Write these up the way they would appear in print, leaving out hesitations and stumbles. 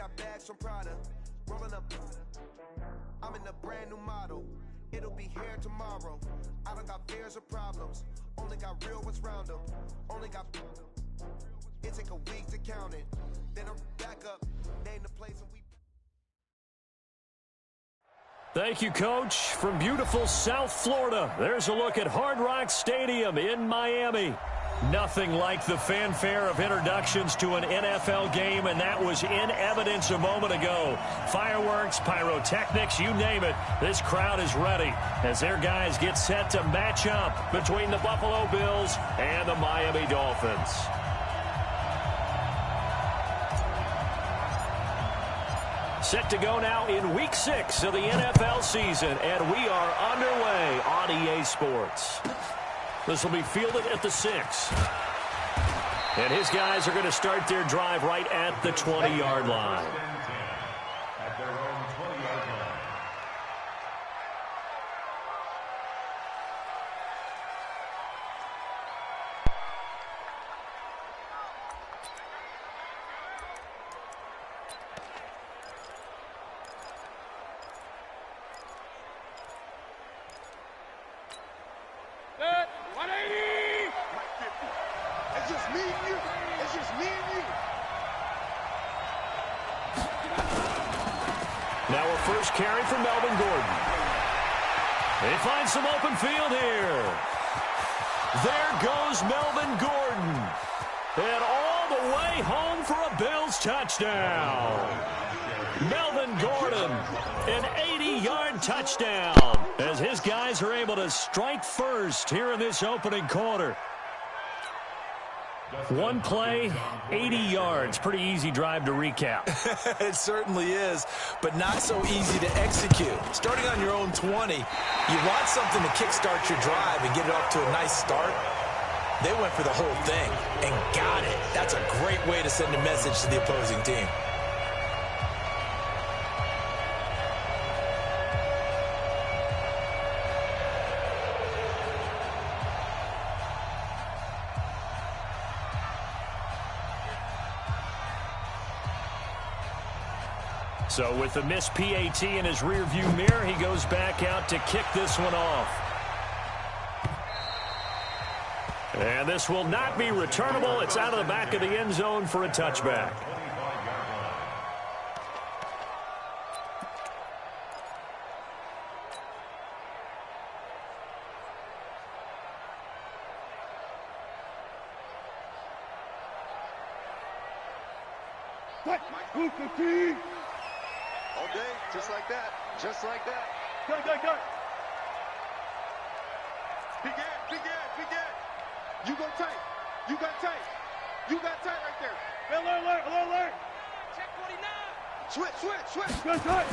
got bags from Prada, rolling up. I'm in a brand new model. It'll be here tomorrow. I don't got fears or problems. Only got real ones round them. Only got. It take a week to count it. Then I'm back up. Name the place and we. Thank you, Coach. From beautiful South Florida, there's a look at Hard Rock Stadium in Miami. Nothing like the fanfare of introductions to an NFL game, and that was in evidence a moment ago. Fireworks, pyrotechnics, you name it. This crowd is ready as their guys get set to match up between the Buffalo Bills and the Miami Dolphins. Set to go now in Week 6 of the NFL season, and we are underway on EA Sports. This will be fielded at the 6. And his guys are going to start their drive right at the 20-yard line. At their own 20-yard line. Now a first carry for Melvin Gordon. They find some open field here. There goes Melvin Gordon. And all the way home for a Bills touchdown. Melvin Gordon, an 80-yard touchdown, as his guys are able to strike first here in this opening quarter. One play, 80 yards. Pretty easy drive to recap. It certainly is, but not so easy to execute. Starting on your own 20, you want something to kickstart your drive and get it off to a nice start. They went for the whole thing and got it. That's a great way to send a message to the opposing team. So with the missed PAT in his rearview mirror, he goes back out to kick this one off. And this will not be returnable. It's out of the back of the end zone for a touchback. All day, just like that. Just like that. Go. Begin. You go tight. You got tight. You got tight right there. Alert. Check 49. Switch. Good.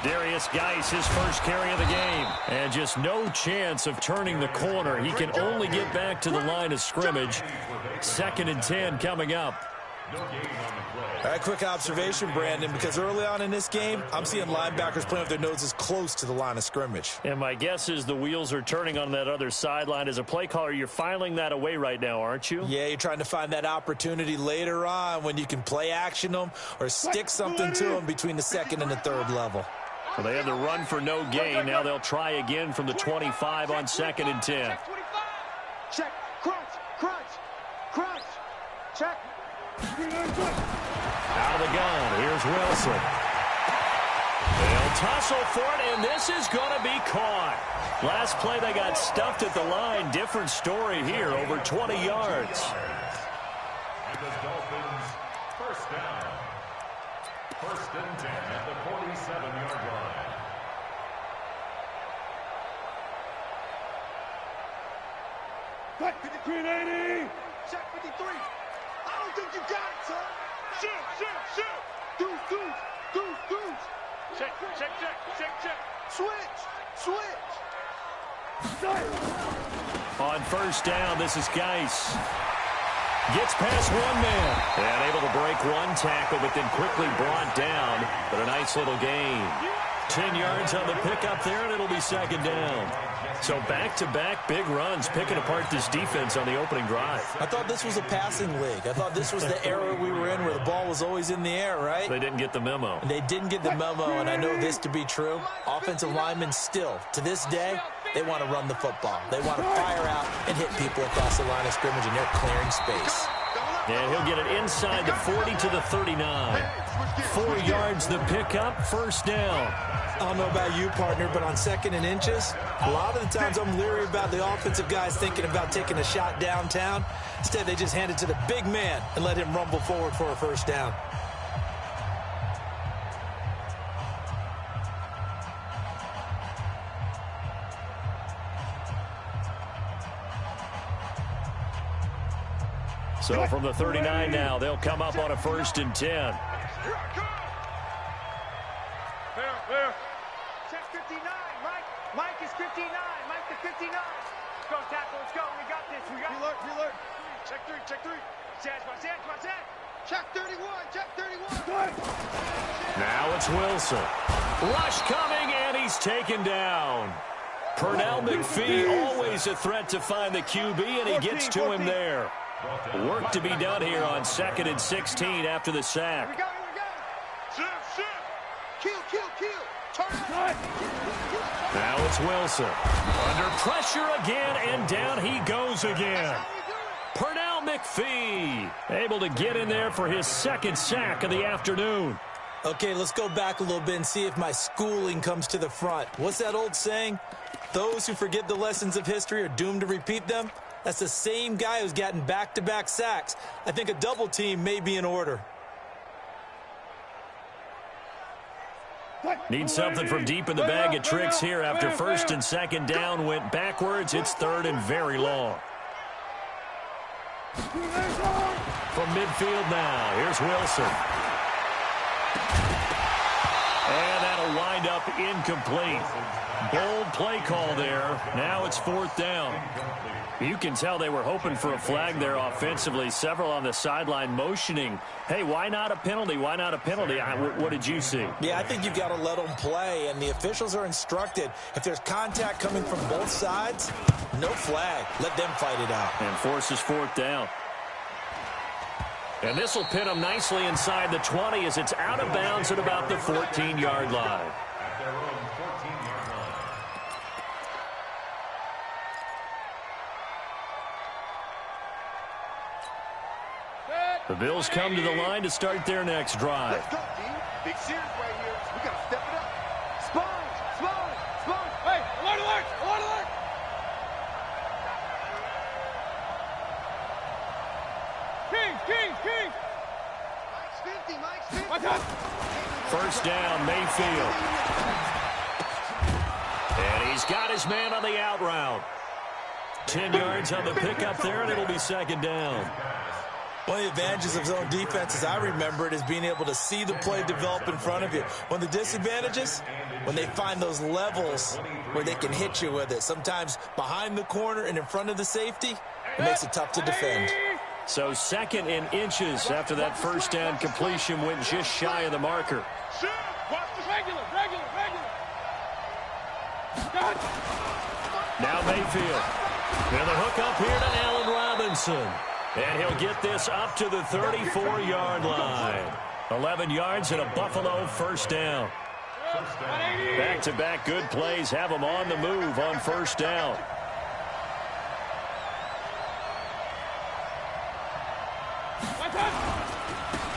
Darius Geis, his first carry of the game. And just no chance of turning the corner. He can only get back to the line of scrimmage. 2nd and 10 coming up. All right, quick observation, Brandon, because early on in this game, I'm seeing linebackers playing with their noses close to the line of scrimmage. And my guess is the wheels are turning on that other sideline. As a play caller, you're filing that away right now, aren't you? Yeah, you're trying to find that opportunity later on when you can play action them or stick something to them between the 2nd and the 3rd level. Well, they had the run for no gain. Now they'll try again from the 25 on 2nd and 10. Check. Crunch. Check. Out of the gun, here's Wilson. They'll tussle for it, and this is going to be caught. Last play, they got stuffed at the line. Different story here, over 20 yards. And the Dolphins, first down. 1st and 10 at the 47-yard line. Check 53 and 80. Check 53. I don't think you got it, son. Shoot. Deuce. Check. Switch. On 1st down, this is Geis. Gets past one man. And able to break one tackle, but then quickly brought down. But a nice little gain. 10 yards on the pickup there, and it'll be 2nd down. So back-to-back big runs, picking apart this defense on the opening drive. I thought this was a passing league. I thought this was the era we were in where the ball was always in the air, right? They didn't get the memo. They didn't get the memo, and I know this to be true. Offensive linemen still, to this day, they want to run the football. They want to fire out and hit people across the line of scrimmage, and they're clearing space. And he'll get it inside the 40 to the 39. 4 yards the pickup, first down. I don't know about you, partner, but on 2nd and inches, a lot of the times I'm leery about the offensive guys thinking about taking a shot downtown. Instead, they just hand it to the big man and let him rumble forward for a first down. So from the 39 now, they'll come up on a 1st and 10. Check 59, Mike. Mike is 59. Mike to 59. Let's go, tackle. Let's go. We got this. We got it. Alert. Check 3. Watch that. Check 31. Check 31. Now it's Wilson. Rush coming, and he's taken down. Pernell McPhee, always a threat to find the QB, and he gets to him there. Work to be done here on 2nd and 16 after the sack. We got it. Shift. Kill. Turn. Now it's Wilson. Under pressure again, and down he goes again. Pernell McPhee able to get in there for his 2nd sack of the afternoon. Okay, let's go back a little bit and see if my schooling comes to the front. What's that old saying? Those who forget the lessons of history are doomed to repeat them. That's the same guy who's gotten back-to-back sacks. I think a double team may be in order. Need something from deep in the bag of tricks here after 1st and 2nd down went backwards. It's 3rd and very long. From midfield now, here's Wilson. And that'll wind up incomplete. Bold play call there. Now it's 4th down. You can tell they were hoping for a flag there offensively. Several on the sideline motioning, hey, why not a penalty? Why not a penalty? What did you see? Yeah, I think you've got to let them play, and the officials are instructed. If there's contact coming from both sides, no flag. Let them fight it out. And forces 4th down. And this will pin them nicely inside the 20 as it's out of bounds at about the 14-yard line. At their own 14-yard line. The Bills come to the line to start their next drive. Let's go, D. Big series right here. We got to step it up. Sponge. Hey, alert. King. Mike's 50. Watch out. First down, Mayfield. And he's got his man on the out route. 10 yards on the pickup there, and it'll be 2nd down. One of the advantages of zone defense, as I remember it, is being able to see the play develop in front of you. One of the disadvantages, when they find those levels where they can hit you with it, sometimes behind the corner and in front of the safety, it makes it tough to defend. So 2nd and inches after that first down completion went just shy of the marker. Regular. Now Mayfield. And the hook up here to Allen Robinson. And he'll get this up to the 34-yard line. 11 yards and a Buffalo first down. Back-to-back good plays have them on the move on first down.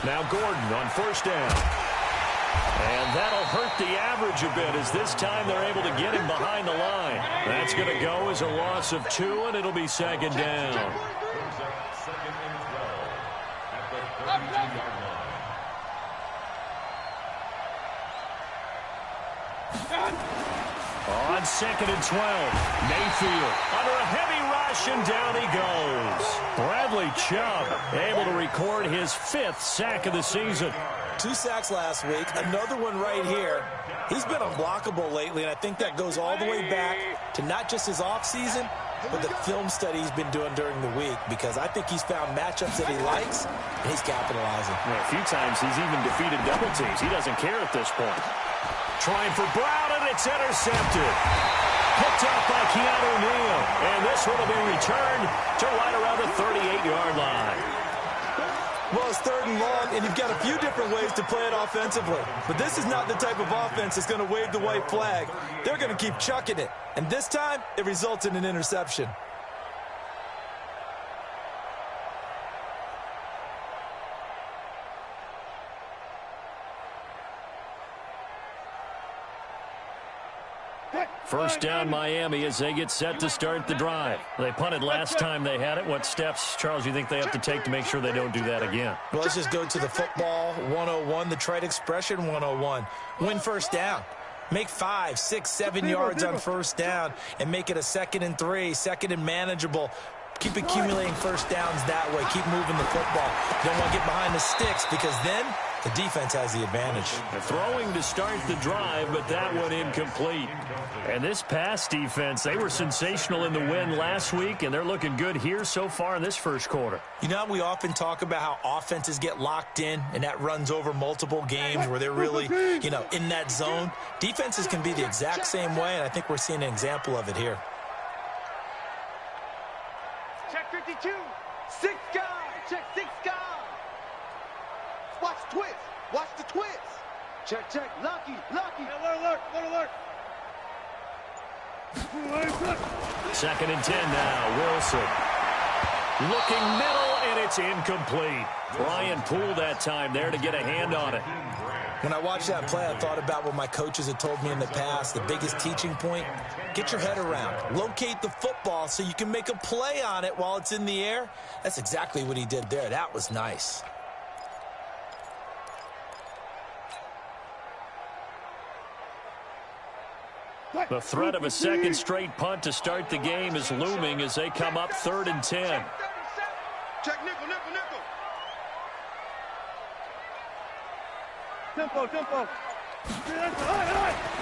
Now Gordon on first down. And that'll hurt the average a bit as this time they're able to get him behind the line. That's going to go as a loss of 2, and it'll be 2nd down. 2nd and 12 at the 32-yard line. On 2nd and 12, Mayfield under a heavy rush, and down he goes. Bradley Chubb able to record his 5th sack of the season. 2 sacks last week, another one right here. He's been unblockable lately, and I think that goes all the way back to not just his offseason, but the film study he's been doing during the week, because I think he's found matchups that he likes, and he's capitalizing. Yeah, a few times he's even defeated double teams. He doesn't care at this point. Trying for Brown, and it's intercepted. Picked off by Keanu Neal. And this one will be returned to right around the 38-yard line. Well, it's 3rd and long, and you've got a few different ways to play it offensively. But this is not the type of offense that's going to wave the white flag. They're going to keep chucking it. And this time, it results in an interception. First down, Miami, as they get set to start the drive. They punted last time they had it. What steps, Charles, you think they have to take to make sure they don't do that again? Well, let's just go to the football 101, the trite expression 101. Win first down. Make 5, 6, 7 yards on first down and make it a 2nd and 3, 2nd and manageable. Keep accumulating first downs that way. Keep moving the football. You don't want to get behind the sticks because then the defense has the advantage. Throwing to start the drive, but that one incomplete. And this pass defense, they were sensational in the win last week, and they're looking good here so far in this first quarter. You know, we often talk about how offenses get locked in, and that runs over multiple games where they're really, in that zone. Defenses can be the exact same way, and I think we're seeing an example of it here. Check 52. 6 guys. Check 6 guys. Watch twist. Watch the twist. Check, check. Lucky. Alert. 2nd and 10 now. Wilson. Looking middle, and it's incomplete. Brian Poole that time there to get a hand on it. When I watched that play, I thought about what my coaches had told me in the past. The biggest teaching point, get your head around. Locate the football so you can make a play on it while it's in the air. That's exactly what he did there. That was nice. The threat of a second straight punt to start the game is looming as they come up 3rd and 10. Check nickel. Tempo.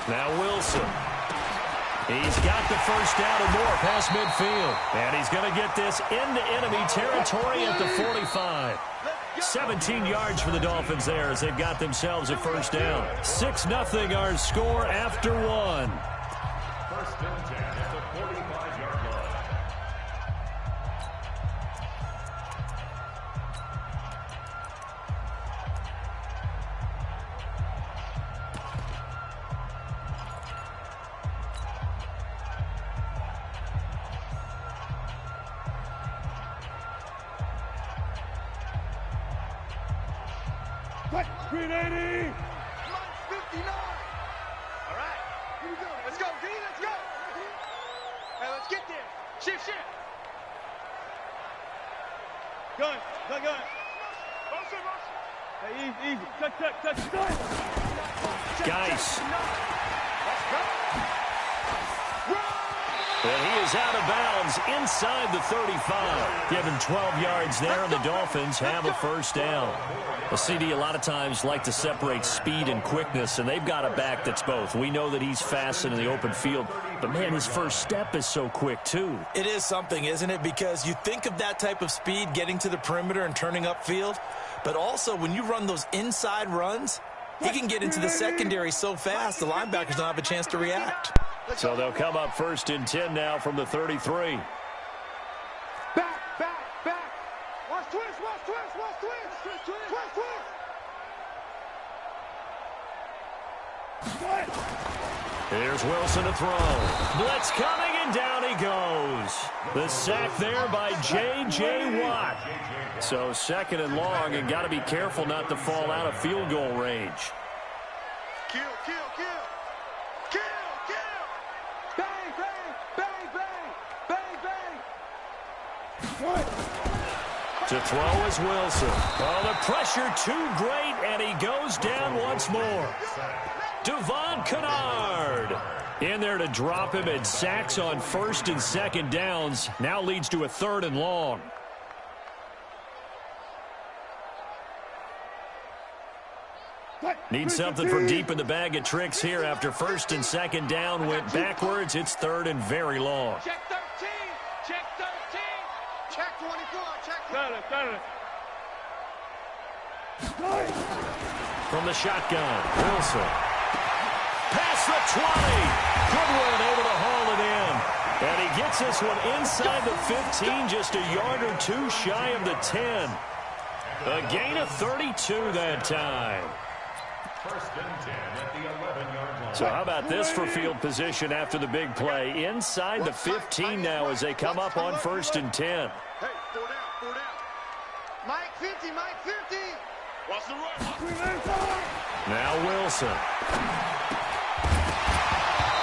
Now Wilson. He's got the first down and more past midfield. And he's going to get this into enemy territory at the 45. 17 yards for the Dolphins there as they've got themselves a first down. 6-0 our score after 1. First and 10 at the 45-yard line. What? 380. Minus 59. All right. Here we go. Let's go, D. Let's go. Hey, let's get there. Shift. Gun. Hey, easy. Touch. Geis. And he is out of bounds inside the 35. Given 12 yards there, and the Dolphins have a first down. A CD a lot of times like to separate speed and quickness, and they've got a back that's both. We know that he's fast in the open field, but, man, his first step is so quick, too. It is something, isn't it? Because you think of that type of speed getting to the perimeter and turning upfield, but also when you run those inside runs, he can get into the secondary so fast the linebackers don't have a chance to react. So they'll come up 1st and 10 now from the 33. Back. Watch twist. Here's Wilson to throw. Blitz coming, and down he goes. The sack there by J.J. Watt. So 2nd and long, and got to be careful not to fall out of field goal range. Kill. Bang. To throw is Wilson. Oh, the pressure too great, and he goes down once more. Devon Kennard in there to drop him, and sacks on 1st and 2nd downs. Now leads to a 3rd and long. Need something from deep in the bag of tricks here after 1st and 2nd down went backwards. It's 3rd and very long. Check 13. Check 24. Got it. From the shotgun, Wilson. Past the 20. Goodwin able to haul it gets this one inside the 15, just a yard or two shy of the 10. A gain of 32 that time. First and 10 at the 11-yard line. So how about this for field position after the big play? Inside the 15 now as they come up on 1st and 10. Hey, 4 down, 4 down. Mike 50, Mike 50. Watch the run. Now Wilson.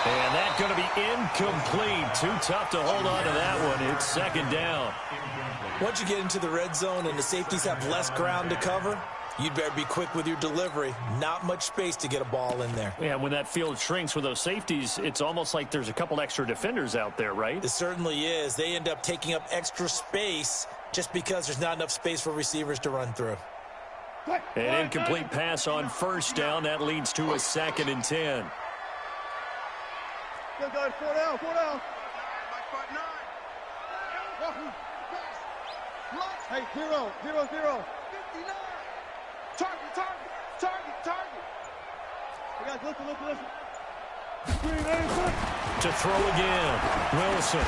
And that's going to be incomplete. Too tough to hold on to that one. It's 2nd down. Once you get into the red zone and the safeties have less ground to cover, you'd better be quick with your delivery. Not much space to get a ball in there. Yeah, when that field shrinks with those safeties, it's almost like there's a couple extra defenders out there, right? It certainly is. They end up taking up extra space just because there's not enough space for receivers to run through. An incomplete pass on 1st down. That leads to a 2nd and 10. Good guys, 4 down, 4 down. Hey, 0, 0, 0. 59. Target, target, target, target. Hey guys, listen, listen, listen. To throw again. Wilson.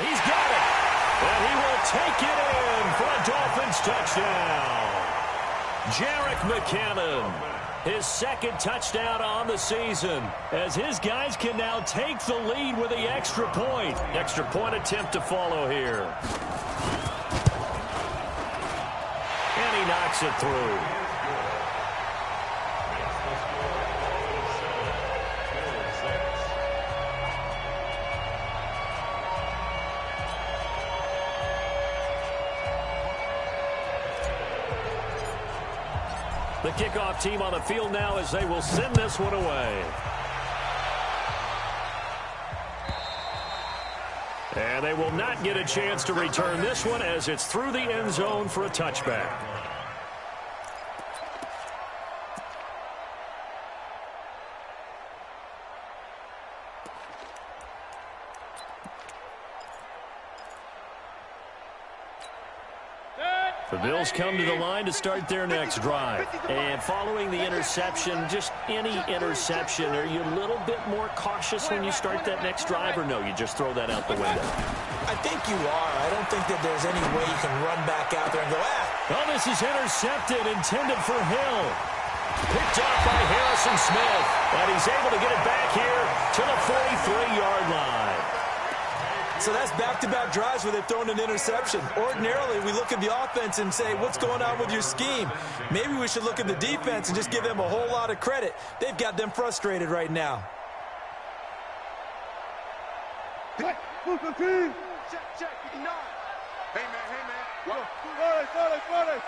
He's got it. And he will take it in for a Dolphins touchdown. Jerick McKinnon. His 2nd touchdown on the season, as his guys can now take the lead with the extra point. Extra point attempt to follow here. And he knocks it through. The kickoff team on the field now as they will send this one away. And they will not get a chance to return this one as it's through the end zone for a touchback. The Bills come to the line to start their next drive. And following the interception, just any interception, are you a little bit more cautious when you start that next drive, or no, you just throw that out the window? I think you are. I don't think that there's any way you can run back out there and go, Well, this is intercepted, intended for Hill. Picked off by Harrison Smith. And he's able to get it back here to the 43-yard line. So that's back-to-back drives where they've thrown an interception. Ordinarily, we look at the offense and say, what's going on with your scheme? Maybe we should look at the defense and just give them a whole lot of credit. They've got them frustrated right now. Check, check, 59. Hey, man. What? 40.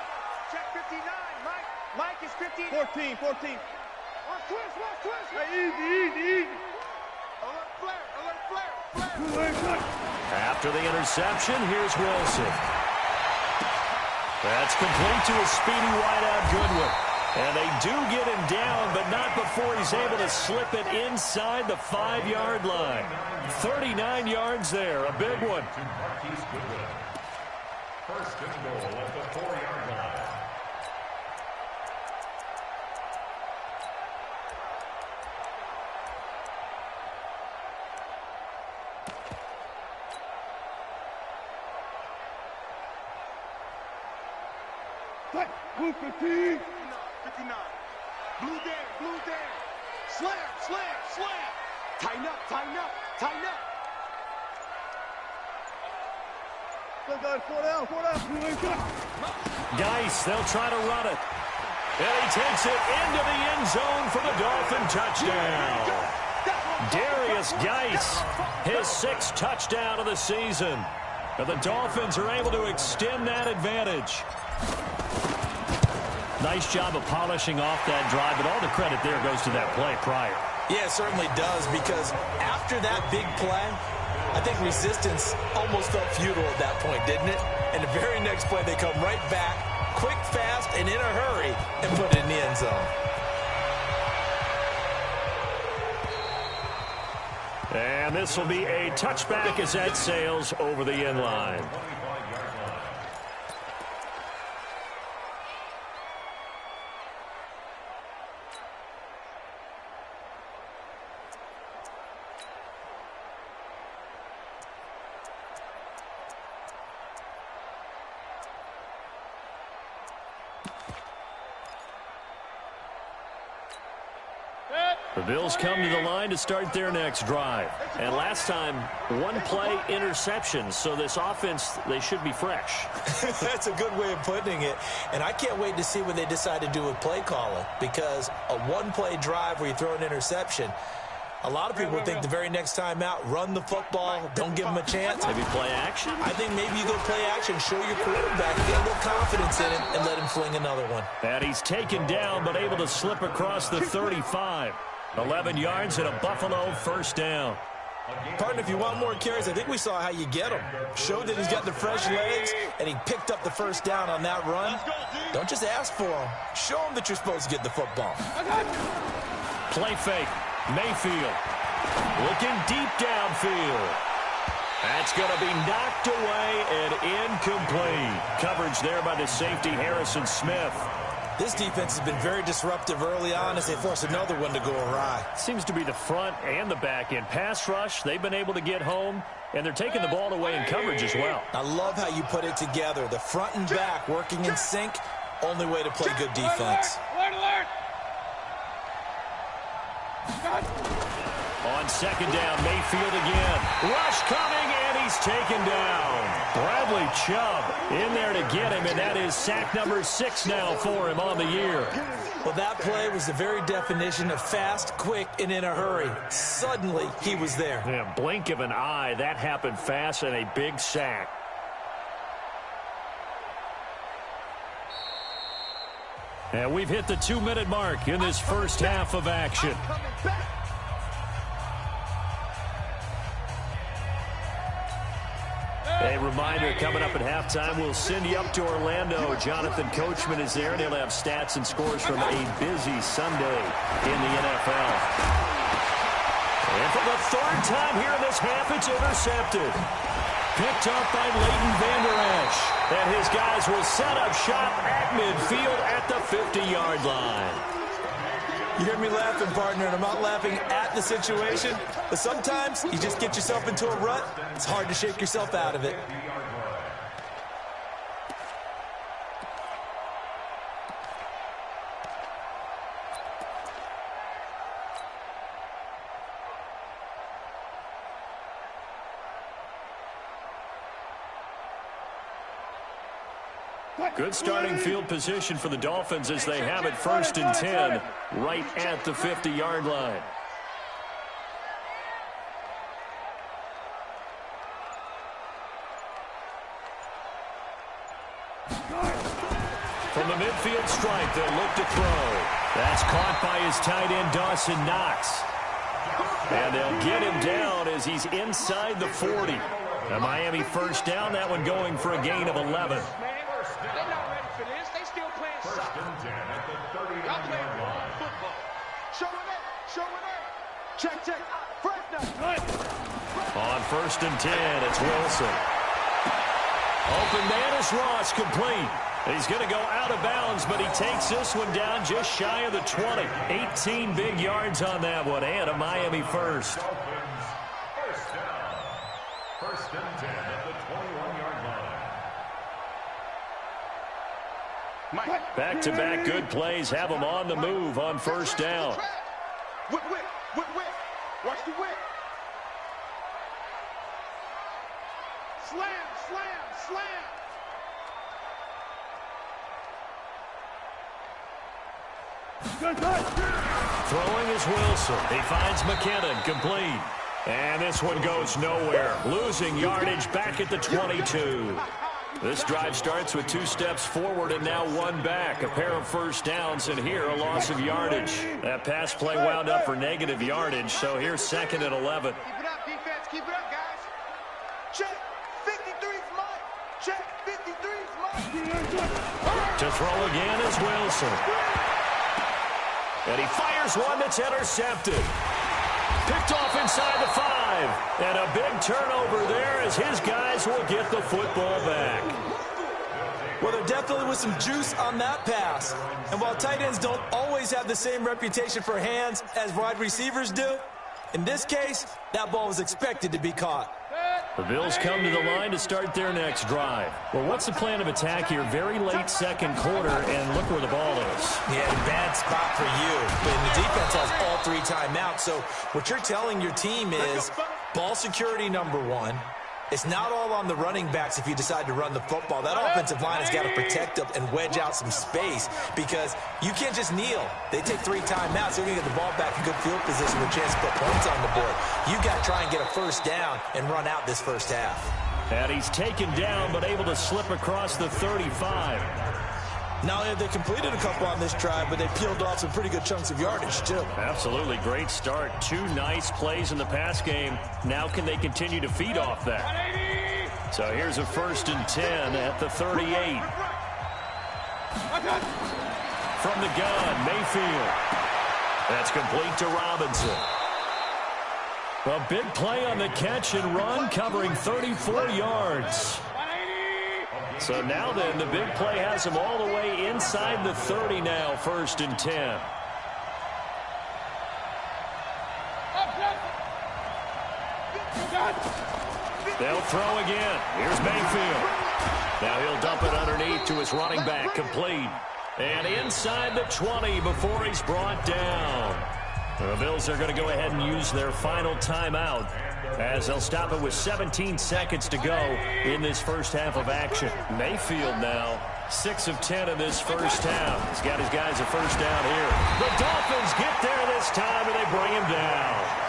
Check 59, Mike. Mike is 15. 14. Watch twist. Hey, easy. Alert flare. After the interception, here's Wilson. That's complete to a speedy wideout Goodwin. And they do get him down, but not before he's able to slip it inside the 5-yard line. 39 yards there, a big one. First and goal at the 4-yard line. Blue 15. 59. Blue down. Slam. Tighten up. Good guys, 4 down. Geis, they'll try to run it. And he takes it into the end zone for the Dolphin touchdown. Darius Geis, his 6th touchdown of the season. And the Dolphins are able to extend that advantage. Nice job of polishing off that drive, but all the credit there goes to that play prior. Yeah, it certainly does, because after that big play, I think resistance almost felt futile at that point, didn't it? And the very next play, they come right back, quick, fast, and in a hurry, and put it in the end zone. And this will be a touchback as that sails over the end line. The Bills come to the line to start their next drive. And last time, one play interception. So this offense, they should be fresh. That's a good way of putting it. And I can't wait to see what they decide to do with play calling. Because a one-play drive where you throw an interception, a lot of people think the very next time out, run the football, don't give them a chance. Maybe play action? I think maybe you go play action, show your quarterback, get a little confidence in him, and let him fling another one. And he's taken down, but able to slip across the 35. 11 yards and a Buffalo first down. Partner, if you want more carries, I think we saw how you get him. Showed that he's got the fresh legs, and he picked up the first down on that run. Don't just ask for him. Show him that you're supposed to get the football. Play fake. Mayfield looking deep downfield. That's going to be knocked away and incomplete. Coverage there by the safety, Harrison Smith. This defense has been very disruptive early on as they force another one to go awry. Seems to be the front and the back end. Pass rush, they've been able to get home, and they're taking the ball away in coverage as well. I love how you put it together. The front and back working in sync, only way to play good defense. On second down, Mayfield again. Rush coming, and he's taken down. Bradley Chubb in there to get him, and that is sack number 6 now for him on the year. Well, that play was the very definition of fast, quick, and in a hurry. Suddenly, he was there. Yeah, blink of an eye, that happened fast, and a big sack. And we've hit the 2-minute mark in this first half of action. A reminder, coming up at halftime, we'll send you up to Orlando. Jonathan Coachman is there, and he'll have stats and scores from a busy Sunday in the NFL. And for the third time here in this half, it's intercepted. Picked up by Leighton Vander Esch. And his guys will set up shop at midfield at the 50-yard line. You hear me laughing, partner, and I'm not laughing at the situation, but sometimes you just get yourself into a rut. It's hard to shake yourself out of it. Good starting field position for the Dolphins as they have it 1st and 10 right at the 50-yard line. From the midfield stripe, they'll look to throw. That's caught by his tight end, Dawson Knox. And they'll get him down as he's inside the 40. A Miami first down, that one going for a gain of 11. Check. On 1st and 10, it's Wilson. Open man is Ross, complete. He's going to go out of bounds, but he takes this one down just shy of the 20. 18 big yards on that one, and a Miami first. First down. 1st and 10 at the 21-yard line. Back-to-back good plays have them on the move on 1st down. Whip. Watch the whip. Slam. Throwing is Wilson. He finds McKinnon, complete. And this one goes nowhere. Losing yardage back at the 22. This drive starts with 2 steps forward and now 1 back. A pair of first downs, and here a loss of yardage. That pass play wound up for negative yardage, so here's 2nd and 11. Keep it up, defense. Keep it up, guys. Check. 53's mine. Check. 53's mine. To throw again is Wilson. And he fires one that's intercepted. Picked off inside the 5. And a big turnover there as his guys will get the football back. Well, there definitely was some juice on that pass. And while tight ends don't always have the same reputation for hands as wide receivers do, in this case, that ball was expected to be caught. The Bills come to the line to start their next drive. Well, what's the plan of attack here? Very late 2nd quarter, and look where the ball is. Yeah, bad spot for you. But the defense has all timeouts. So what you're telling your team is ball security number one. It's not all on the running backs if you decide to run the football. That offensive line has got to protect them and wedge out some space because you can't just kneel. They take 3 timeouts. They're going to get the ball back in good field position with a chance to put points on the board. You got to try and get a first down and run out this first half. And he's taken down but able to slip across the 35. Not only have they completed a couple on this drive, but they peeled off some pretty good chunks of yardage, too. Absolutely. Great start. 2 nice plays in the pass game. Now can they continue to feed off that? So here's a 1st and 10 at the 38. From the gun, Mayfield. That's complete to Robinson. A big play on the catch and run, covering 34 yards. So now then, the big play has him all the way inside the 30 now, 1st and 10. They'll throw again. Here's Mayfield. Now he'll dump it underneath to his running back, complete. And inside the 20 before he's brought down. The Bills are going to go ahead and use their final timeout as they'll stop it with 17 seconds to go in this first half of action. Mayfield now 6 of 10 in this first half. He's got his guys a first down here. The Dolphins get there this time and they bring him down.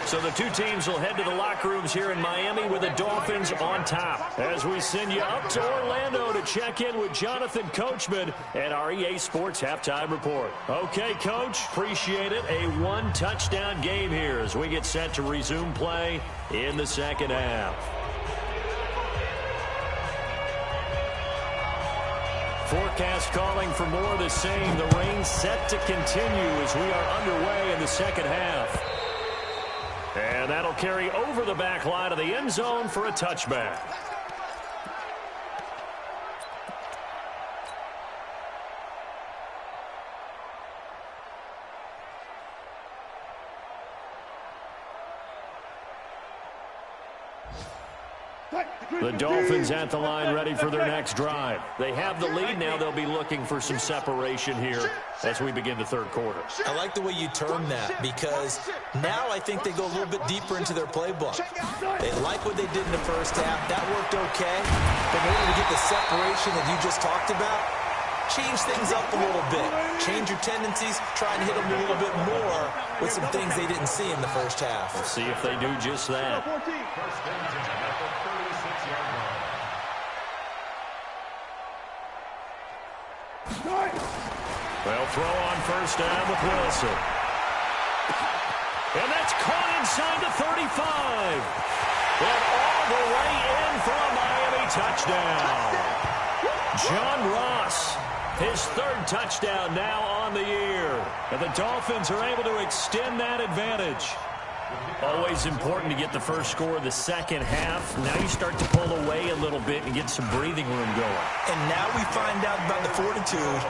So the 2 teams will head to the locker rooms here in Miami with the Dolphins on top. As we send you up to Orlando to check in with Jonathan Coachman and our EA Sports Halftime Report. Okay, Coach, appreciate it. A 1-touchdown game here as we get set to resume play in the second half. Forecast calling for more of the same. The rain set to continue as we are underway in the second half. And that'll carry over the back line of the end zone for a touchback. The Dolphins at the line ready for their next drive. They have the lead now. They'll be looking for some separation here as we begin the third quarter. I like the way you term that because now I think they go a little bit deeper into their playbook. They like what they did in the first half. That worked okay. But in order to get the separation that you just talked about, change things up a little bit. Change your tendencies. Try and hit them a little bit more with some things they didn't see in the first half. We'll see if they do just that. They'll throw on first down with Wilson. And that's caught inside the 35. And all the way in for a Miami touchdown. John Ross, his 3rd touchdown now on the year. And the Dolphins are able to extend that advantage. Always important to get the first score of the second half. Now you start to pull away a little bit and get some breathing room going. And now we find out about the fortitude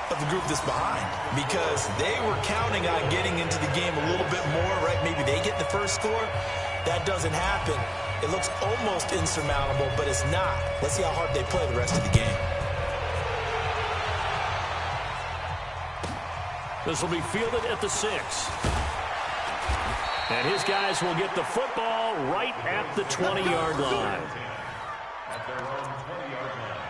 of the group that's behind because they were counting on getting into the game a little bit more, right? Maybe they get the first score. That doesn't happen. It looks almost insurmountable, but it's not. Let's see how hard they play the rest of the game. This will be fielded at the 6. And his guys will get the football right at the 20-yard line. At their own 20-yard line.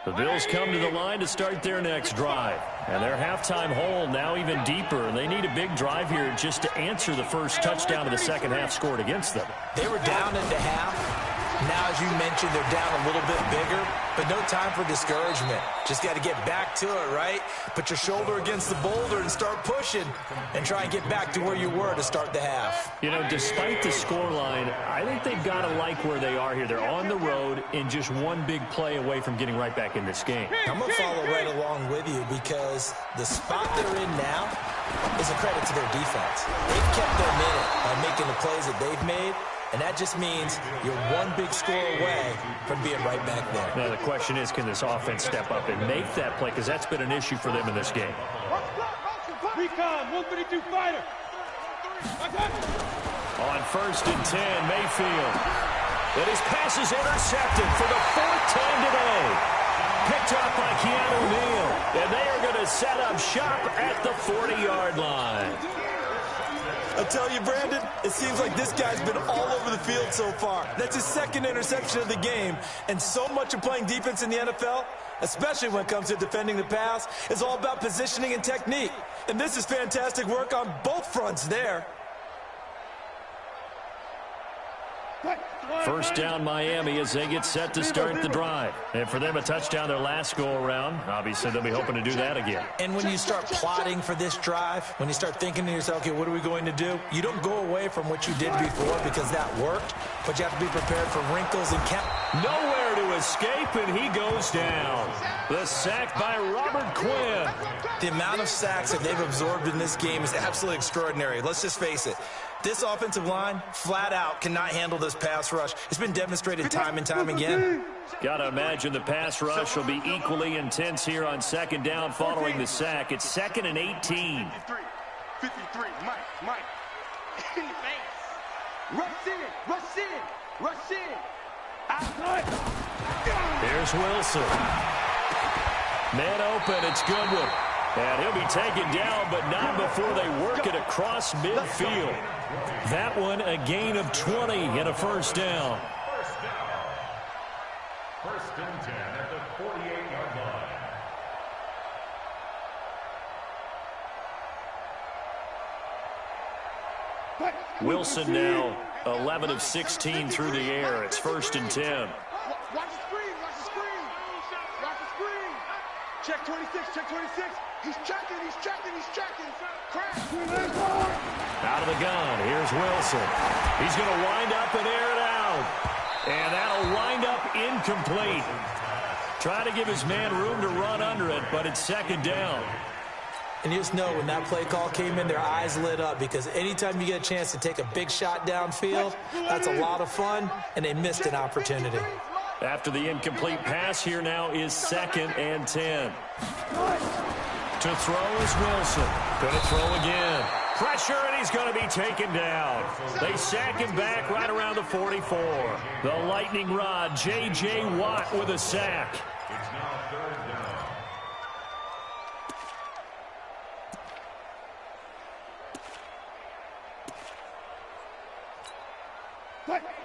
The Bills come to the line to start their next drive. And their halftime hole now even deeper. And they need a big drive here just to answer the first touchdown of the second half scored against them. They were down at the half. Now, as you mentioned, they're down a little bit bigger, but no time for discouragement. Just got to get back to it, right? Put your shoulder against the boulder and start pushing and try and get back to where you were to start the half. You know, despite the scoreline, I think they've got to like where they are here. They're on the road and just one big play away from getting right back in this game. I'm going to follow right along with you because the spot they're in now is a credit to their defense. They've kept them in it by making the plays that they've made. And that just means you're one big score away from being right back there. Now, the question is, can this offense step up and make that play? Because that's been an issue for them in this game. Recon, 132 fighter. On 1st and 10, Mayfield. And his pass is intercepted for the 4th time today. Picked up by Keanu Neal. And they are going to set up shop at the 40-yard line. I tell you, Brandon, it seems like this guy's been all over the field so far. That's his 2nd interception of the game. And so much of playing defense in the NFL, especially when it comes to defending the pass, is all about positioning and technique. And this is fantastic work on both fronts there. First down, Miami, as they get set to start the drive. And for them, a touchdown their last go-around. Obviously, they'll be hoping to do that again. And when you start plotting for this drive, when you start thinking to yourself, okay, what are we going to do? You don't go away from what you did before because that worked, but you have to be prepared for wrinkles and nowhere to escape, and he goes down. The sack by Robert Quinn. The amount of sacks that they've absorbed in this game is absolutely extraordinary. Let's just face it. This offensive line, flat out, cannot handle this pass rush. It's been demonstrated time and time again. Got to imagine the pass rush will be equally intense here on 2nd down following the sack. It's 2nd and 18. 53, Mike. In the face. Rush in. Outside. Here's Wilson. Man open, it's Goodwin. And he'll be taken down, but not before they work it across midfield. That one, a gain of 20 and a 1st down. 1st and 10 at the 48-yard line. Wilson now 11 of 16 through the air. It's 1st and 10. Watch the screen. Check 26. He's checking. Crash. Out of the gun, here's Wilson. He's going to wind up and air it out. And that'll wind up incomplete. Try to give his man room to run under it, but it's 2nd down. And you just know when that play call came in, their eyes lit up because anytime you get a chance to take a big shot downfield, that's a lot of fun, and they missed an opportunity. After the incomplete pass, here now is 2nd and 10. To throw is Wilson. Going to throw again. Pressure, and he's going to be taken down. They sack him back right around the 44. The lightning rod, J.J. Watt with a sack. It's now 3rd down.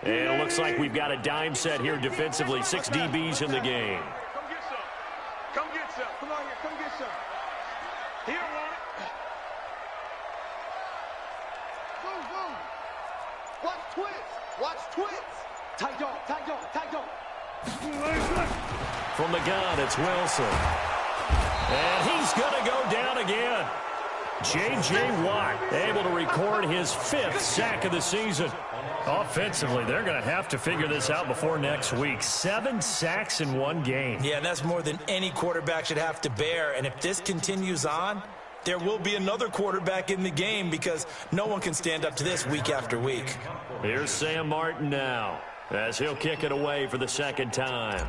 And it looks like we've got a dime set here defensively. 6 DBs in the game. Come get some. Come on here. Come get some. He don't want it. Boom. Watch twits. Tight dog. From the gun, it's Wilson. And he's going to go down again. J.J. Watt able to record his 5th sack of the season. Offensively, they're going to have to figure this out before next week. 7 sacks in one game. Yeah, and that's more than any quarterback should have to bear. And if this continues on, there will be another quarterback in the game because no one can stand up to this week after week. Here's Sam Martin now as he'll kick it away for the 2nd time.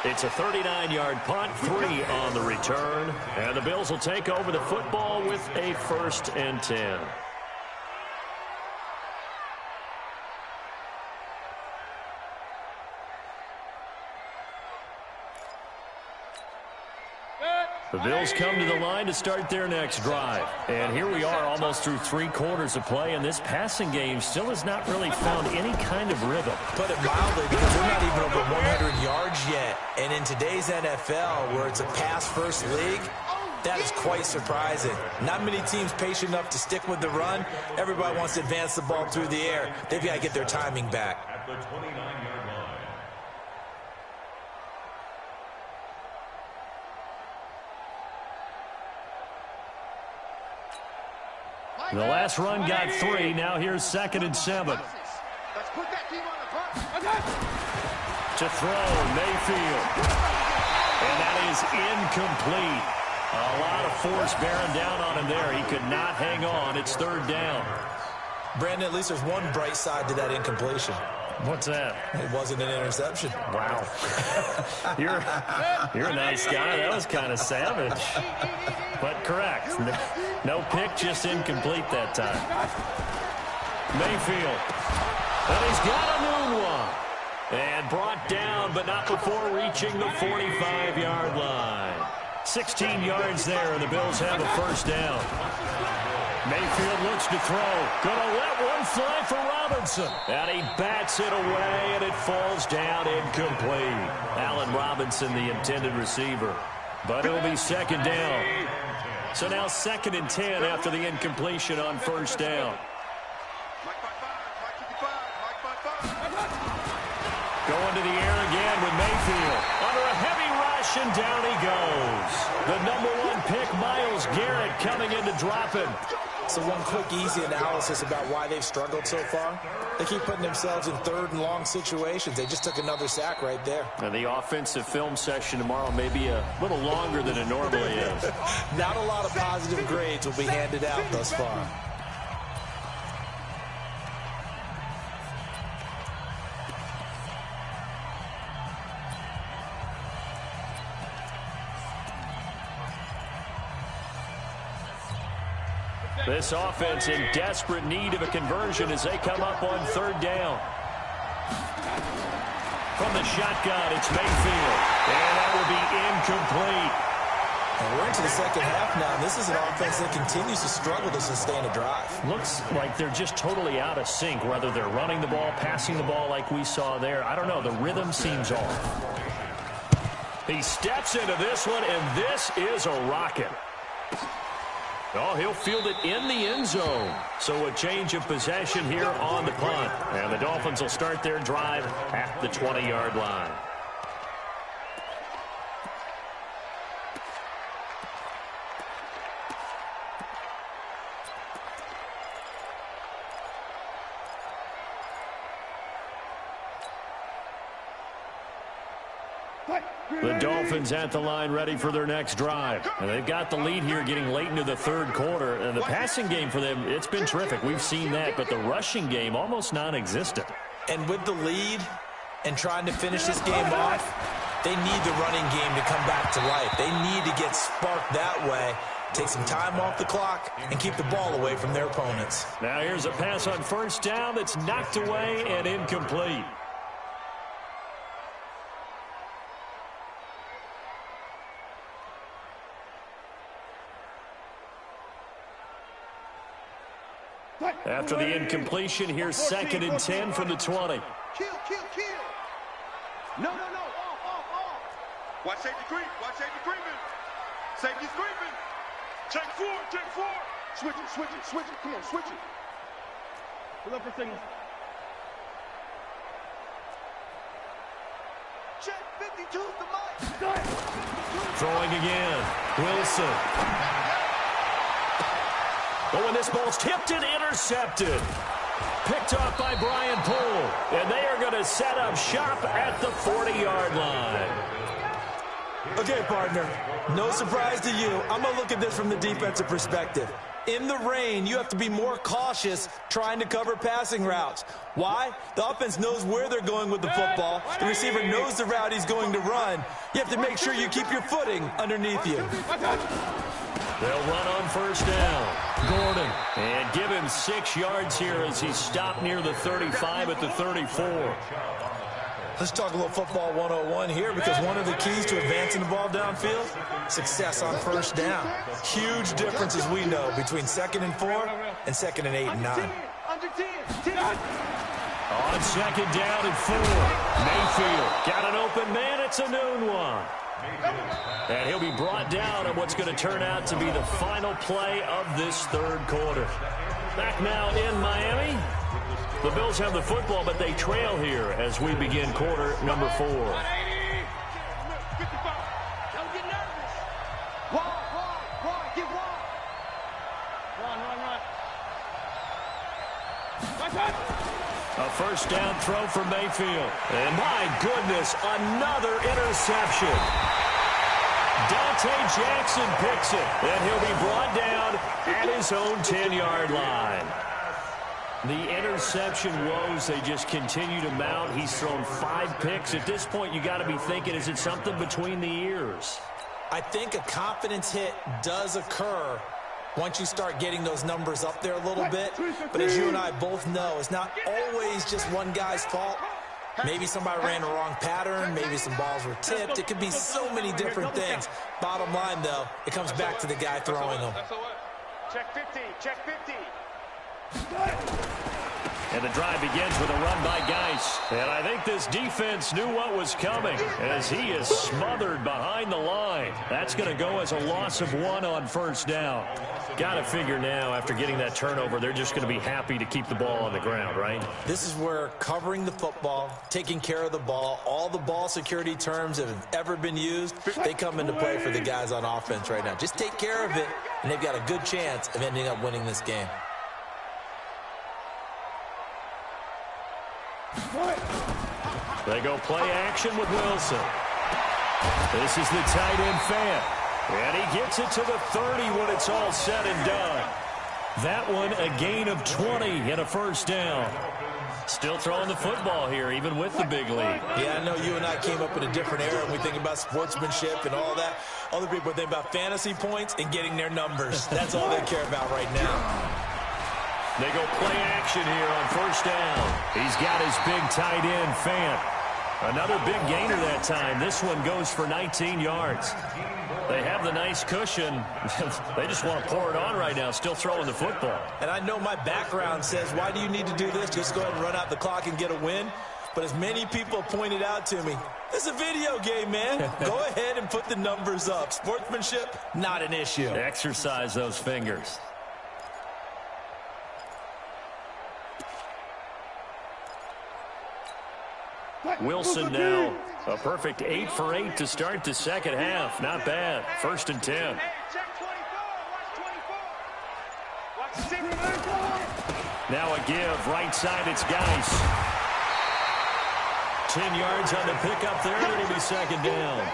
It's a 39-yard punt, 3 on the return. And the Bills will take over the football with a 1st and 10. The Bills come to the line to start their next drive. And here we are almost through 3 quarters of play, and this passing game still has not really found any kind of rhythm. Put it mildly, because they're not even over 100 yards yet. And in today's NFL, where it's a pass-first league, that is quite surprising. Not many teams patient enough to stick with the run. Everybody wants to advance the ball through the air. They've got to get their timing back. At the 29-yard line. The last run got 3. Now here's 2nd and 7. Let's put that team on the bus. To throw, Mayfield. And that is incomplete. A lot of force bearing down on him there. He could not hang on. It's 3rd down. Brandon, at least there's one bright side to that incompletion. What's that? It wasn't an interception. Wow. You're a nice guy. That was kind of savage. But correct. No pick, just incomplete that time. Mayfield. And he's got a new one. And brought down, but not before reaching the 45-yard line. 16 yards there, and the Bills have a first down. Mayfield looks to throw. Gonna let one fly for Robinson. And he bats it away, and it falls down incomplete. Allen Robinson, the intended receiver. But it'll be second down. So now 2nd and 10 after the incompletion on first down. Going to the air again with Mayfield. Under a heavy rush, and down he goes. The #1 pick, Myles Garrett, coming in to drop him. So one quick, easy analysis about why they've struggled so far. They keep putting themselves in 3rd and long situations. They just took another sack right there. And the offensive film session tomorrow may be a little longer than it normally is. Not a lot of positive grades will be handed out thus far. This offense in desperate need of a conversion as they come up on 3rd down. From the shotgun, it's Mayfield. And that will be incomplete. And we're into the second half now. This is an offense that continues to struggle to sustain a drive. Looks like they're just totally out of sync, whether they're running the ball, passing the ball like we saw there. I don't know. The rhythm seems off. He steps into this one, and this is a rocket. Oh, he'll field it in the end zone. So a change of possession here on the punt. And the Dolphins will start their drive at the 20-yard line. The Dolphins at the line ready for their next drive. And they've got the lead here getting late into the 3rd quarter. And the passing game for them, it's been terrific. We've seen that. But the rushing game, almost non-existent. And with the lead and trying to finish this game off, they need the running game to come back to life. They need to get sparked that way, take some time off the clock, and keep the ball away from their opponents. Now here's a pass on first down that's knocked away and incomplete. After the incompletion, here's 2nd and 10 from the 20. Kill. No. Off. Watch safety creep. Watch safety creeping. Safety's creeping. Check 4. Switch it. Come on, switch it. Pull up for signals. Check 52 the mic. Throwing again. Wilson. But when this ball's tipped and intercepted. Picked off by Brian Poole. And they are going to set up shop at the 40-yard line. Okay, partner, no surprise to you. I'm going to look at this from the defensive perspective. In the rain, you have to be more cautious trying to cover passing routes. Why? The offense knows where they're going with the football. The receiver knows the route he's going to run. You have to make sure you keep your footing underneath you. They'll run on first down. Gordon. And give him 6 yards here as he's stopped near the 35 at the 34. Let's talk a little football 101 here, because one of the keys to advancing the ball downfield, success on first down. Huge difference, as we know, between 2nd and 4 and 2nd and 8 and 9. Under 10. On 2nd down and 4. Mayfield got an open man. It's a noon one. And he'll be brought down on what's going to turn out to be the final play of this 3rd quarter. Back now in Miami. The Bills have the football, but they trail here as we begin quarter number 4. Don't get nervous. Wide. Get wide. Run. A first down throw for Mayfield. And my goodness, another interception. Dante Jackson picks it, and he'll be brought down at his own 10-yard line. The interception woes, they just continue to mount. He's thrown 5 picks. At this point, you got to be thinking, is it something between the ears? I think a confidence hit does occur once you start getting those numbers up there a little bit. But as you and I both know, it's not always just one guy's fault. Maybe somebody ran the wrong pattern. Maybe some balls were tipped. It could be so many different things. Bottom line, though, it comes back to the guy throwing them. Check 50, check 50. And the drive begins with a run by Geis. And I think this defense knew what was coming as he is smothered behind the line. That's going to go as a loss of 1 on first down. Got to figure now, after getting that turnover, they're just going to be happy to keep the ball on the ground, right? This is where covering the football, taking care of the ball, all the ball security terms that have ever been used, they come into play for the guys on offense right now. Just take care of it, and they've got a good chance of ending up winning this game. They go play action with Wilson. This is the tight end fan. And he gets it to the 30 when it's all said and done. That one a gain of 20 and a first down. Still throwing the football here, even with the big lead. Yeah, I know you and I came up in a different era and we think about sportsmanship and all that. Other people think about fantasy points and getting their numbers. That's all they care about right now. They go play action here on first down. He's got his big tight end, Fant. Another big gainer that time. This one goes for 19 yards. They have the nice cushion. They just want to pour it on right now, still throwing the football. And I know my background says, why do you need to do this? Just go ahead and run out the clock and get a win. But as many people pointed out to me, it's a video game, man. Go ahead and put the numbers up. Sportsmanship, not an issue. Exercise those fingers. Wilson now, a perfect 8 for 8 to start the second half. Not bad. 1st and 10. Hey, check 24. Watch 24. Watch 6. Now a give. Right side, it's Geis. 10 yards on the pickup there. It'll be second down.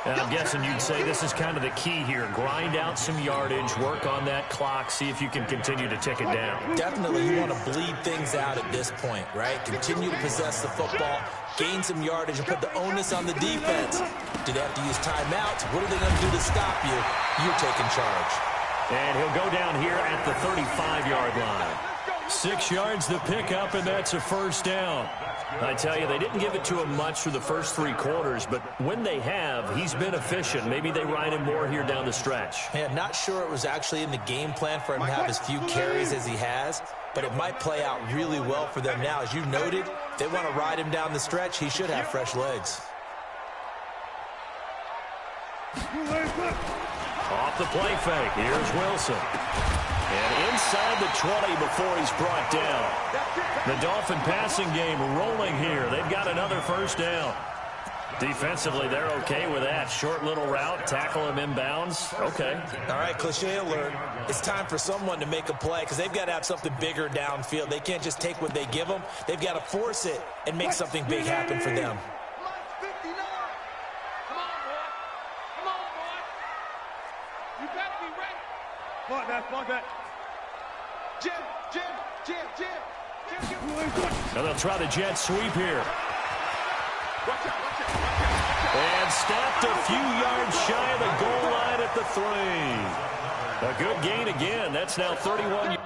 And I'm guessing you'd say this is kind of the key here. Grind out some yardage, work on that clock, see if you can continue to tick it down. Definitely, you want to bleed things out at this point, right? Continue to possess the football, gain some yardage, and put the onus on the defense. Do they have to use timeouts? What are they going to do to stop you? You're taking charge. And he'll go down here at the 35-yard line. 6 yards the pickup, and that's a first down. I tell you, they didn't give it to him much through the first 3 quarters, but when they have, he's been efficient. Maybe they ride him more here down the stretch. Hey, I'm not sure it was actually in the game plan for him to have as few carries as he has, but it might play out really well for them now. As you noted, if they want to ride him down the stretch, he should have fresh legs. Off the play fake, here's Wilson. And inside the 20 before he's brought down. The Dolphin passing game rolling here. They've got another first down. Defensively, they're okay with that. Short little route, tackle him inbounds. Okay. All right, cliche alert. It's time for someone to make a play because they've got to have something bigger downfield. They can't just take what they give them. They've got to force it and make something big happen for them. Now they'll try the jet sweep here. And stopped a few yards shy of the goal line at the 3. A good gain again. That's now 31 yards.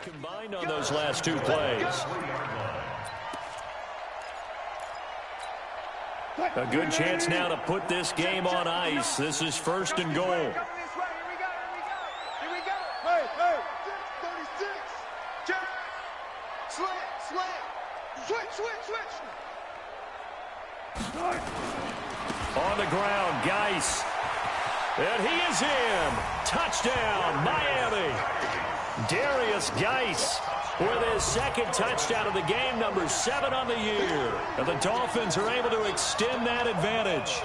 Combined on those last 2 plays. A good chance now to put this game on ice. This is 1st and goal. Here we go. Hey. 36. Check. Slant. Switch. On the ground, Geis. And he is in. Touchdown, Miami. Darius Geis with his second touchdown of the game, number 7 on the year. And the Dolphins are able to extend that advantage.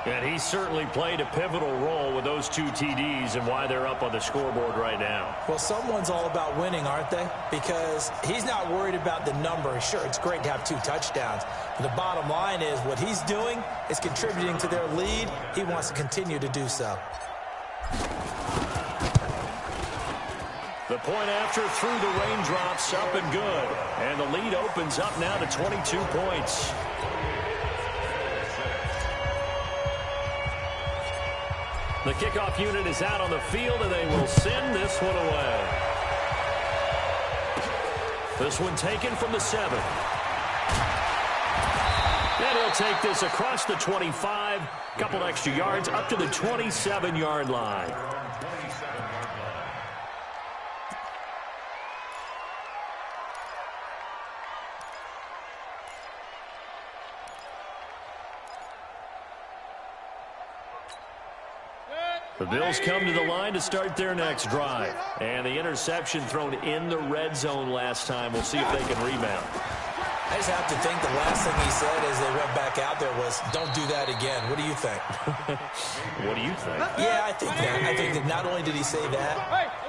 And he certainly played a pivotal role with those 2 TDs and why they're up on the scoreboard right now. Well, someone's all about winning, aren't they? Because he's not worried about the number. Sure, it's great to have 2 touchdowns. But the bottom line is what he's doing is contributing to their lead. He wants to continue to do so. The point after through the raindrops, up and good. And the lead opens up now to 22 points. The kickoff unit is out on the field, and they will send this one away. This one taken from the 7. And he'll take this across the 25, couple extra yards, up to the 27-yard line. The Bills come to the line to start their next drive. And the interception thrown in the red zone last time. We'll see if they can rebound. I just have to think the last thing he said as they went back out there was, don't do that again. What do you think? What do you think? Yeah, I think that. I think that not only did he say that,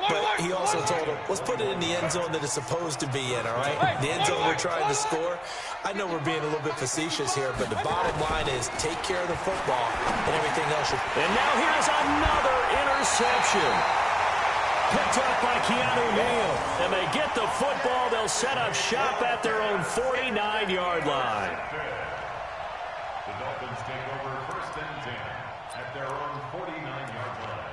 but he also told him, let's put it in the end zone that it's supposed to be in, all right? The end zone we're trying to score. I know we're being a little bit facetious here, but the bottom line is take care of the football and everything else. And now here's another interception. Picked up by Keanu Neal. And they get the football. They'll set up shop at their own 49-yard line. The Dolphins take over 1st and 10 at their own 49-yard line.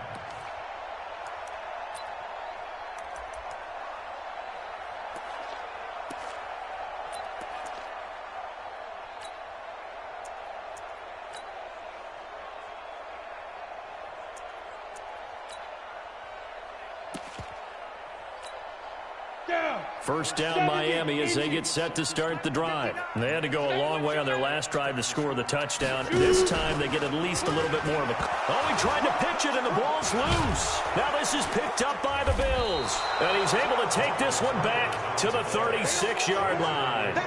First down, Miami, as they get set to start the drive. They had to go a long way on their last drive to score the touchdown. This time, they get at least a little bit more of a... Oh, he tried to pitch it, and the ball's loose. Now this is picked up by the Bills. And he's able to take this one back to the 36-yard line.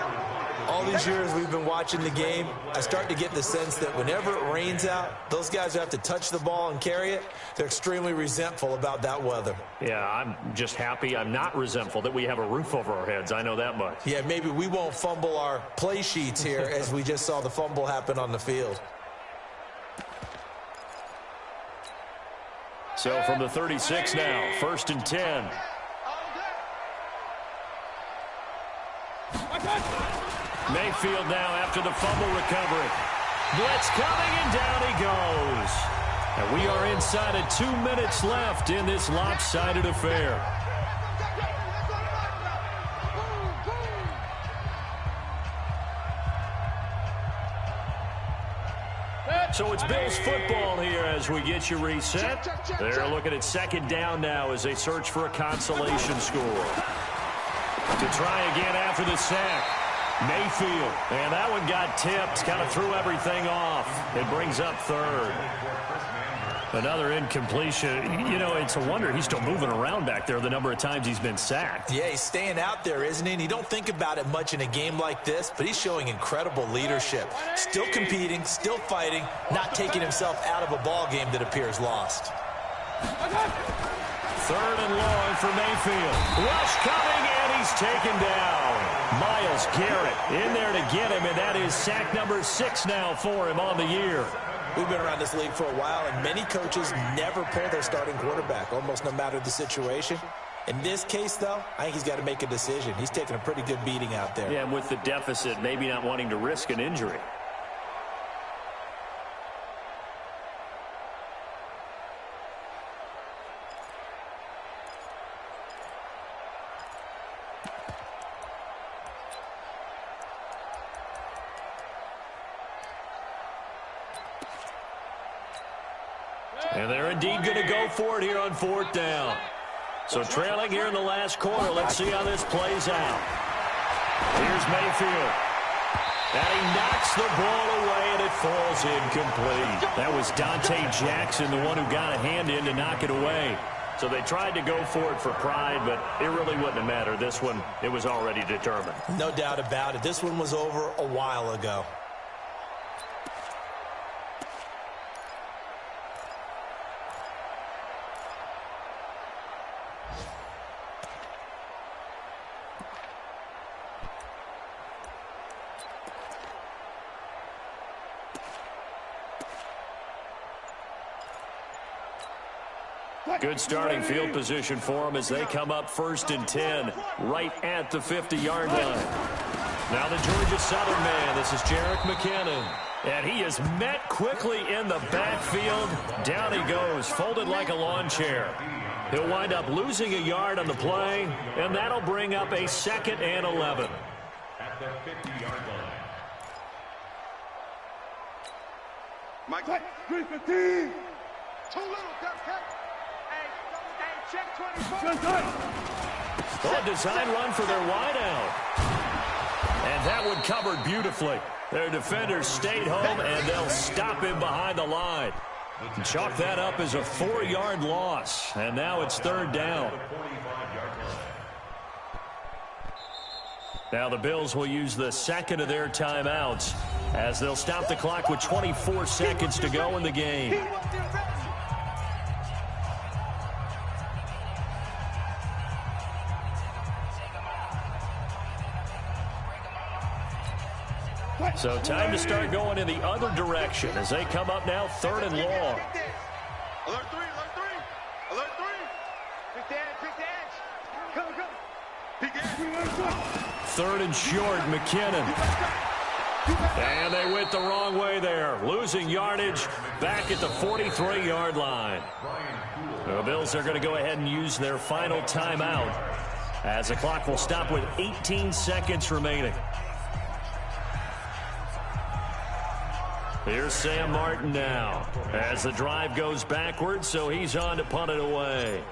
All these years we've been watching the game, I start to get the sense that whenever it rains out, those guys who have to touch the ball and carry it, they're extremely resentful about that weather. Yeah, I'm just happy I'm not resentful that we have a roof over our heads. I know that much. Yeah, maybe we won't fumble our play sheets here as we just saw the fumble happen on the field. So from the 36 now, 1st and 10. Mayfield now after the fumble recovery. Blitz coming, and down he goes. And we are inside of 2 minutes left in this lopsided affair. So it's Bills football here as we get you reset. They're looking at 2nd down now as they search for a consolation score. To try again after the sack. Mayfield, and that one got tipped, kind of threw everything off. It brings up 3rd. Another incompletion. You know, it's a wonder he's still moving around back there the number of times he's been sacked. Yeah, he's staying out there, isn't he? And you don't think about it much in a game like this, but he's showing incredible leadership. Still competing, still fighting, not taking himself out of a ball game that appears lost. 3rd and long for Mayfield. Rush coming, and he's taken down. Myles Garrett in there to get him, and that is sack number 6 now for him on the year. We've been around this league for a while, and many coaches never pull their starting quarterback, almost no matter the situation. In this case, though, I think he's got to make a decision. He's taking a pretty good beating out there. Yeah, and with the deficit, maybe not wanting to risk an injury. And they're indeed going to go for it here on 4th down. So trailing here in the last quarter. Let's see how this plays out. Here's Mayfield. And he knocks the ball away, and it falls incomplete. That was Dante Jackson, the one who got a hand in to knock it away. So they tried to go for it for pride, but it really wouldn't have mattered. This one, it was already determined. No doubt about it. This one was over a while ago. Good starting field position for them as they come up 1st and 10, right at the 50-yard line. Now the Georgia Southern man, this is Jerick McKinnon. And he is met quickly in the backfield. Down he goes, folded like a lawn chair. He'll wind up losing a yard on the play, and that'll bring up a 2nd and 11. At the 50-yard line. Mike, 315. Too little, Hey, check 24. Well, a design run for their wideout. And that one covered beautifully. Their defenders stayed home, and they'll stop him behind the line. Chalk that up as a 4-yard loss, and now it's 3rd down. Now the Bills will use the 2nd of their timeouts as they'll stop the clock with 24 seconds to go in the game. So time to start going in the other direction as they come up now 3rd and long. Alert 3, alert 3. Alert 3. Pick the edge. Go, go. Pick the edge. 3rd and short, McKinnon. And they went the wrong way there, losing yardage back at the 43-yard line. The Bills are going to go ahead and use their final timeout as the clock will stop with 18 seconds remaining. Here's Sam Martin now as the drive goes backwards, so he's on to punt it away.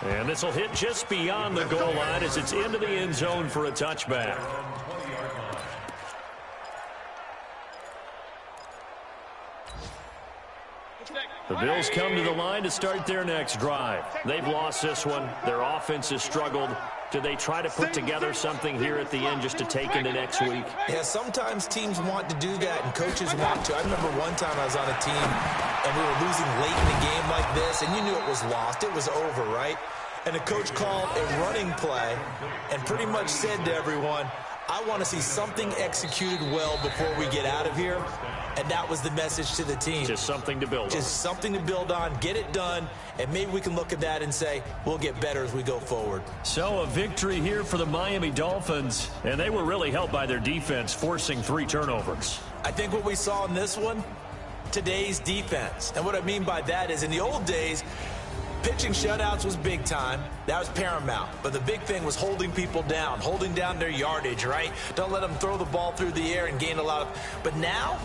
And this will hit just beyond the goal line as it's into the end zone for a touchback. The Bills come to the line to start their next drive. They've lost this one. Their offense has struggled. Do they try to put together something here at the end just to take into next week? Yeah, sometimes teams want to do that, and coaches want to. I remember one time I was on a team, and we were losing late in a game like this, and you knew it was lost. It was over, right? And the coach called a running play and pretty much said to everyone, I want to see something executed well before we get out of here. And that was the message to the team. Just something to build on. Just something to build on, get it done, and maybe we can look at that and say, we'll get better as we go forward. So a victory here for the Miami Dolphins, and they were really helped by their defense, forcing 3 turnovers. I think what we saw in this one, today's defense. And what I mean by that is in the old days, pitching shutouts was big time. That was paramount. But the big thing was holding people down, holding down their yardage, right? Don't let them throw the ball through the air and gain a lot of... But now,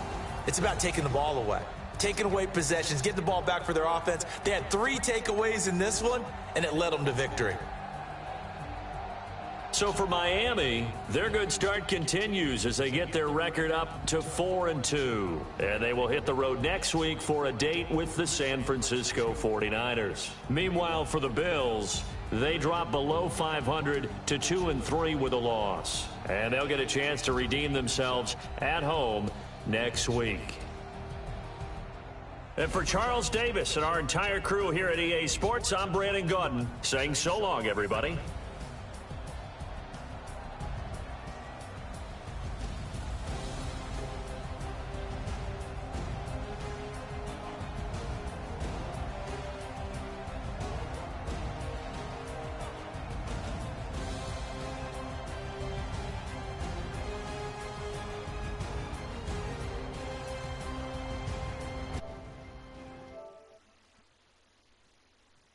it's about taking the ball away. Taking away possessions, getting the ball back for their offense. They had 3 takeaways in this one, and it led them to victory. So for Miami, their good start continues as they get their record up to 4-2. And they will hit the road next week for a date with the San Francisco 49ers. Meanwhile, for the Bills, they drop below 500 to 2-3 with a loss. And they'll get a chance to redeem themselves at home next week. And for Charles Davis and our entire crew here at EA Sports, I'm Brandon Gaudin saying so long, everybody.